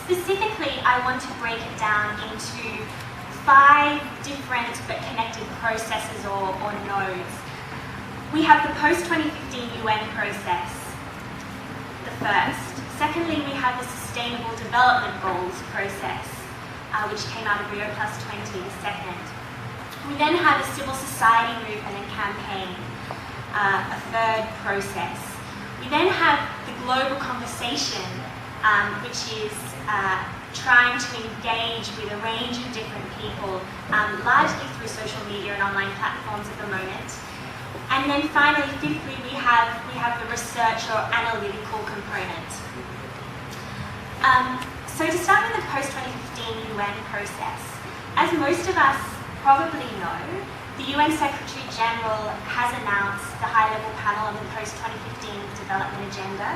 Specifically, I want to break it down into 5 different but connected processes or nodes. We have the post-2015 UN process, the first. Secondly, we have the Sustainable Development Goals process, which came out of Rio Plus 20, the second. We then have a civil society movement and campaign, a third process. We then have the global conversation, which is trying to engage with a range of different people, largely through social media and online platforms at the moment. And then finally, fifthly, we have the research or analytical component. So to start with the post-2015 UN process, as most of us probably know, the UN Secretary General has announced the high-level panel on the post-2015 development agenda.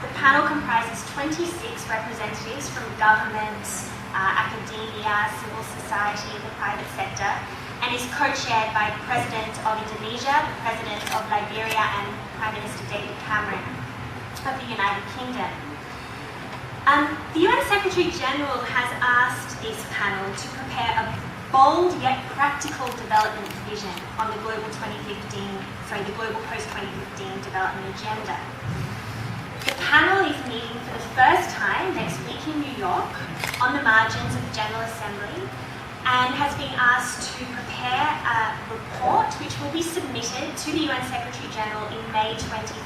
The panel comprises 26 representatives from government, academia, civil society, and the private sector, and is co-chaired by the President of Indonesia, the President of Liberia, and Prime Minister David Cameron of the United Kingdom. The UN Secretary General has asked this panel to prepare a bold yet practical development vision on the global post-2015 development agenda. The panel is meeting for the first time next week in New York on the margins of the General Assembly and has been asked to prepare a report which will be submitted to the UN Secretary General in May 2013.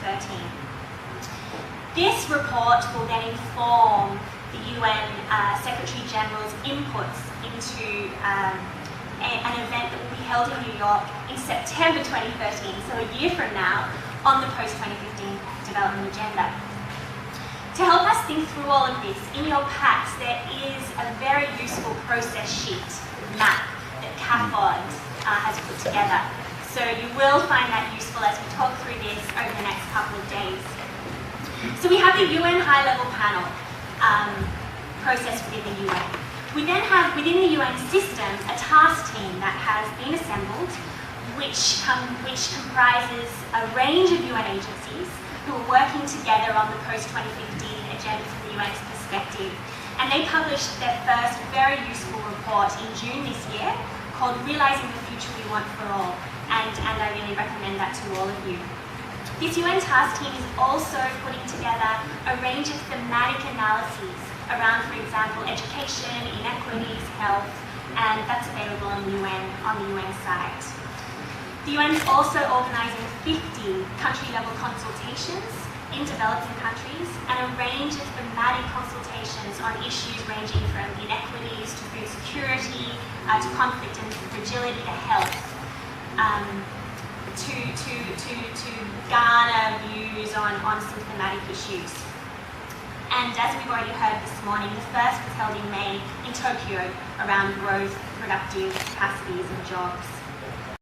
This report will then inform the UN Secretary General's inputs into an event that will be held in New York in September 2013, so a year from now, on the post-2015 development agenda. To help us think through all of this, in your packs there is a very useful process sheet map that CAFOD has put together. So you will find that useful as we talk through this over the next couple of days. So we have the UN high-level panel process within the UN. We then have within the UN system a task team that has been assembled which comprises a range of UN agencies who are working together on the post-2015 agenda from the UN's perspective. And they published their first very useful report in June this year called Realising the Future We Want for All. And I really recommend that to all of you. This UN task team is also putting together a range of thematic analyses around, for example, education, inequities, health, and that's available on the UN site. The UN is also organising 50 country-level consultations in developing countries and a range of thematic consultations on issues ranging from inequities to food security, to conflict and fragility to health, to garner views on some thematic issues. And as we've already heard this morning, the first was held in May in Tokyo around growth, productive capacities and jobs.